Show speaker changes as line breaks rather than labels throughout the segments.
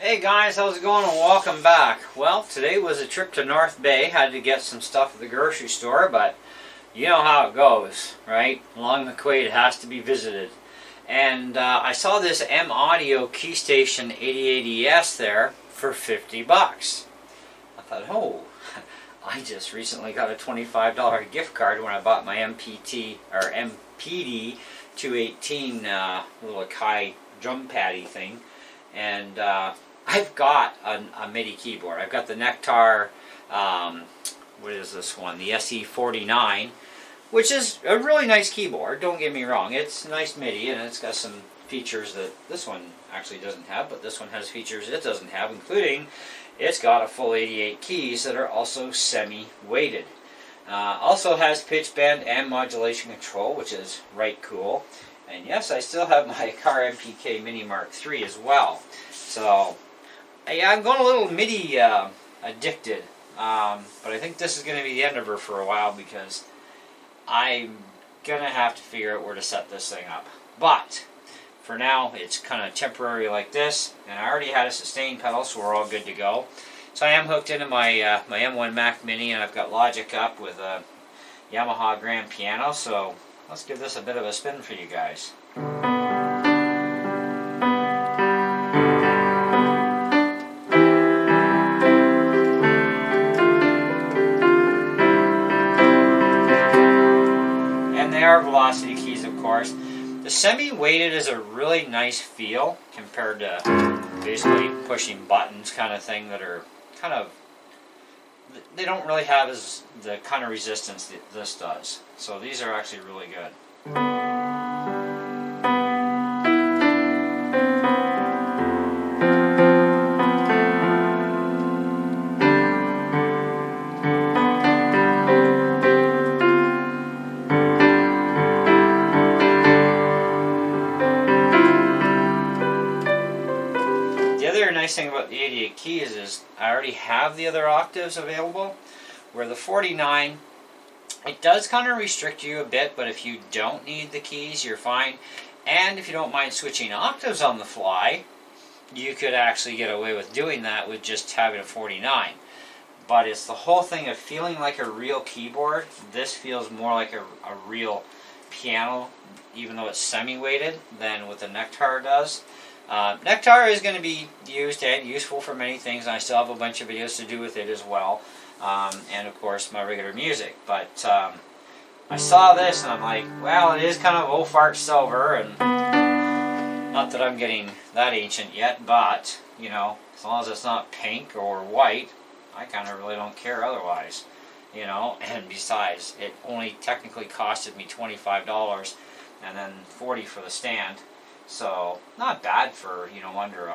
Hey guys, how's it going and welcome back. Well, today was a trip to North Bay. Had to get some stuff at the grocery store, but you know how it goes, right? Along the Quade, it has to be visited. And I saw this M Audio Keystation 8080S there for 50 bucks. I thought, oh, I just recently got a $25 gift card when I bought my MPD 218 little Akai drum paddy thing. And I've got a Midi keyboard. I've got the Nectar, what is this one? The SE49, which is a really nice keyboard, don't get me wrong. It's nice Midi, and it's got some features that this one actually doesn't have, but this one has features it doesn't have, including it's got a full 88 keys that are also semi-weighted. Also has pitch bend and modulation control, which is right cool. And yes, I still have my Car MPK Mini Mark III as well. So, yeah, I'm going a little MIDI addicted. But I think this is going to be the end of her for a while because I'm going to have to figure out where to set this thing up. But, for now, it's kind of temporary like this. And I already had a sustain pedal, so we're all good to go. So I am hooked into my, my M1 Mac Mini, and I've got Logic up with a Yamaha Grand Piano. So let's give this a bit of a spin for you guys. And they are velocity keys, of course. The semi-weighted is a really nice feel compared to basically pushing buttons kind of thing that are kind of, they don't really have as the kind of resistance that this does. So these are actually really good. The other nice thing about the 88 keys is I already have the other octaves available, where the 49, it does kind of restrict you a bit, but if you don't need the keys, you're fine. And if you don't mind switching octaves on the fly, you could actually get away with doing that with just having a 49. But it's the whole thing of feeling like a real keyboard. This feels more like a real piano, even though it's semi-weighted, than what the Nectar does. Nectar is going to be used and useful for many things, and I still have a bunch of videos to do with it as well. And of course my regular music, but I saw this and I'm like, well, it is kind of old fart silver, and not that I'm getting that ancient yet, but you know, as long as it's not pink or white, I kind of really don't care otherwise, you know. And besides, it only technically costed me $25 and then $40 for the stand, so not bad for, you know, under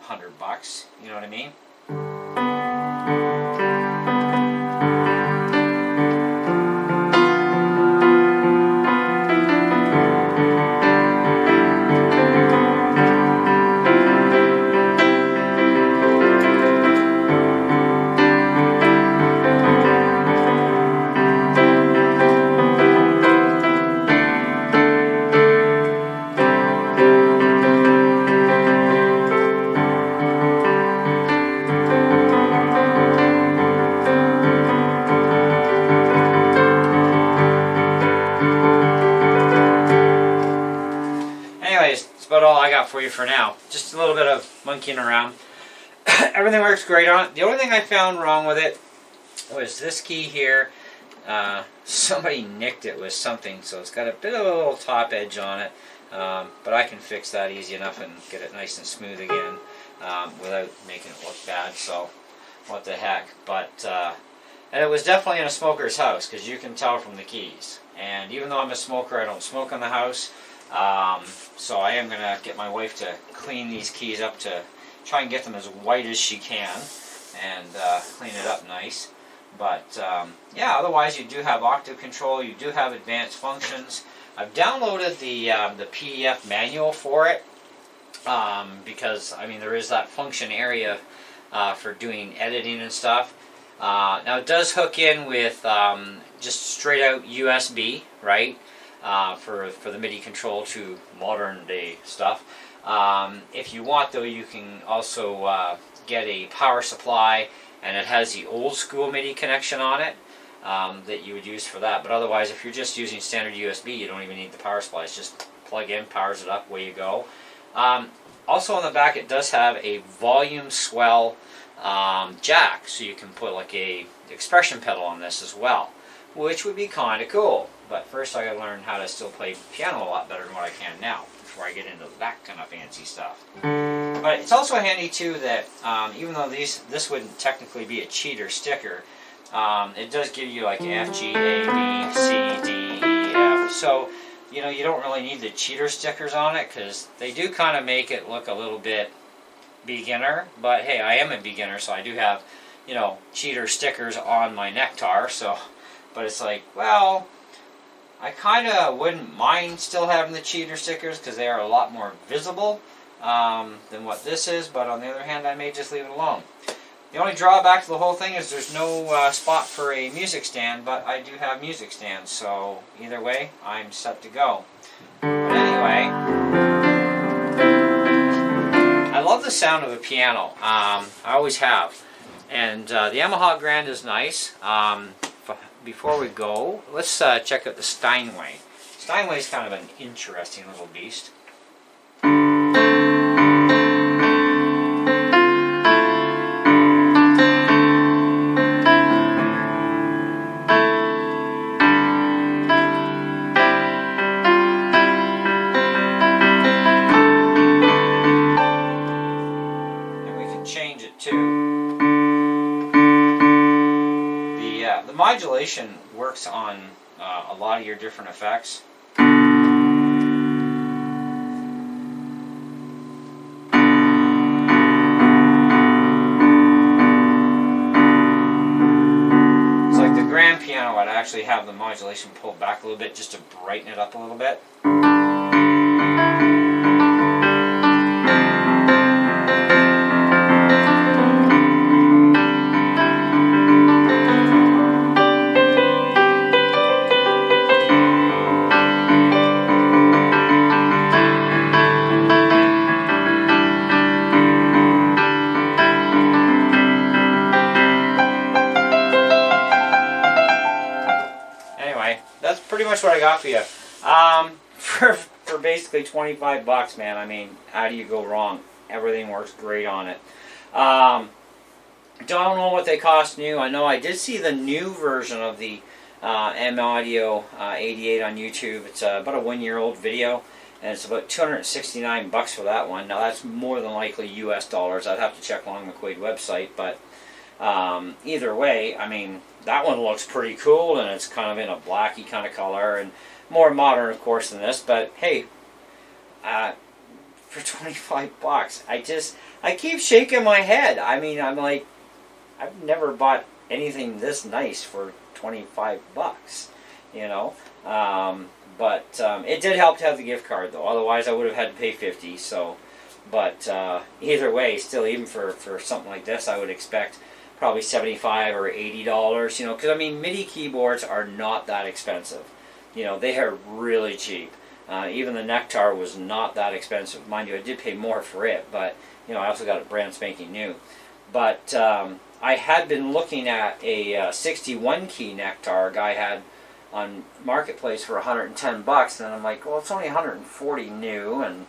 $100, you know what I mean. Anyways, that's about all I got for you for now. Just a little bit of monkeying around. Everything works great on it. The only thing I found wrong with it was this key here. Somebody nicked it with something, so it's got a bit of a little top edge on it. But I can fix that easy enough and get it nice and smooth again without making it look bad. So, what the heck. But, and it was definitely in a smoker's house, because you can tell from the keys. And even though I'm a smoker, I don't smoke in the house. So I am going to get my wife to clean these keys up to try and get them as white as she can and clean it up nice. But yeah, otherwise you do have octave control, you do have advanced functions. I've downloaded the PDF manual for it because, I mean, there is that function area for doing editing and stuff. Now it does hook in with just straight out USB, right? For the MIDI control to modern day stuff. If you want, though, you can also get a power supply, and it has the old school MIDI connection on it that you would use for that. But otherwise, if you're just using standard USB, you don't even need the power supply. It's just plug in, powers it up, away you go. Also on the back, it does have a volume swell jack, so you can put like a expression pedal on this as well, which would be kind of cool. But first I gotta learn how to still play piano a lot better than what I can now before I get into that kind of fancy stuff. But it's also handy too that even though this wouldn't technically be a cheater sticker, it does give you like F, G, A, B, C, D, E, F. So you know, you don't really need the cheater stickers on it because they do kind of make it look a little bit beginner. But hey, I am a beginner, so I do have, you know, cheater stickers on my Nectar. So, but it's like, well, I kind of wouldn't mind still having the cheater stickers because they are a lot more visible than what this is. But on the other hand, I may just leave it alone. The only drawback to the whole thing is there's no spot for a music stand, but I do have music stands, so either way, I'm set to go. But anyway, I love the sound of a piano. I always have. And the Yamaha Grand is nice. Before we go, let's check out the Steinway. Steinway is kind of an interesting little beast. The modulation works on a lot of your different effects. It's like the grand piano, I'd actually have the modulation pulled back a little bit just to brighten it up a little bit. That's pretty much what I got for you. For basically 25 bucks, man. I mean, how do you go wrong? Everything works great on it. Don't know what they cost new. I know I did see the new version of the M Audio 88 on YouTube. It's about a 1-year-old video, and it's about 269 bucks for that one. Now that's more than likely US dollars. I'd have to check Long McQuaid website, but either way, I mean, that one looks pretty cool, and it's kind of in a blacky kind of color, and more modern, of course, than this. But hey, for 25 bucks, I keep shaking my head. I mean, I'm like, I've never bought anything this nice for 25 bucks, you know. But it did help to have the gift card, though. Otherwise, I would have had to pay 50. So, but either way, still, even for something like this, I would expect probably $75 or $80, you know, because I mean, MIDI keyboards are not that expensive. You know, they are really cheap. Even the Nectar was not that expensive. Mind you, I did pay more for it, but, you know, I also got it brand spanking new. But I had been looking at a 61 key Nectar a guy had on Marketplace for 110 bucks, and I'm like, well, it's only 140 new, and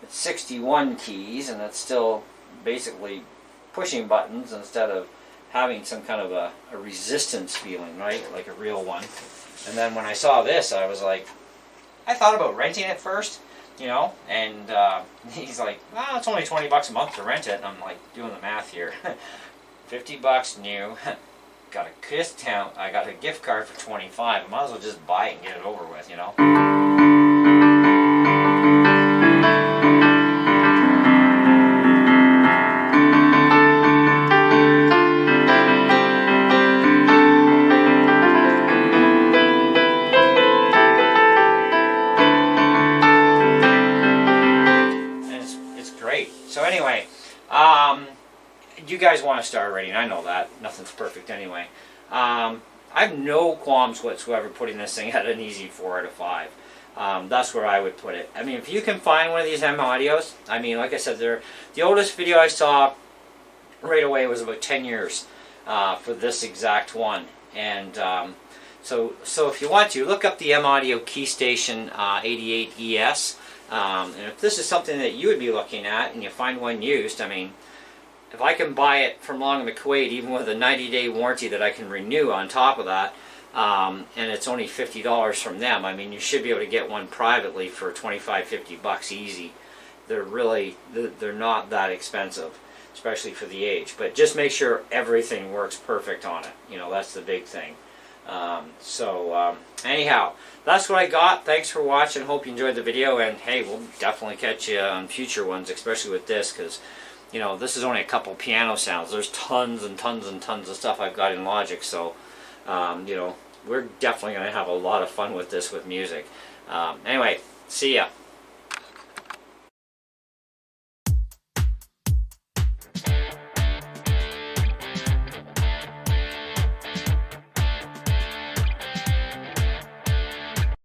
it's 61 keys, and it's still basically pushing buttons instead of having some kind of a resistance feeling, right? Like a real one. And then when I saw this, I was like, I thought about renting it first, you know, and he's like, well, it's only 20 bucks a month to rent it. And I'm like, doing the math here. 50 bucks new, got a discount, I got a gift card for 25. I might as well just buy it and get it over with, you know. So anyway, you guys want to start rating. I know that. Nothing's perfect anyway. I have no qualms whatsoever putting this thing at an easy 4 out of 5. That's where I would put it. I mean, if you can find one of these M Audios, I mean, like I said, the oldest video I saw right away was about 10 years for this exact one. And so if you want to, look up the M Audio Keystation 88 ES. And if this is something that you would be looking at and you find one used, I mean, if I can buy it from Long McQuaid, even with a 90-day warranty that I can renew on top of that, and it's only $50 from them, I mean, you should be able to get one privately for $25-50 easy. They're not that expensive, especially for the age. But just make sure everything works perfect on it. You know, that's the big thing. Anyhow, that's what I got. Thanks for watching. Hope you enjoyed the video, and hey, we'll definitely catch you on future ones, especially with this, because you know, this is only a couple piano sounds. There's tons and tons and tons of stuff I've got in Logic, so you know, we're definitely going to have a lot of fun with this with music. Anyway, see ya.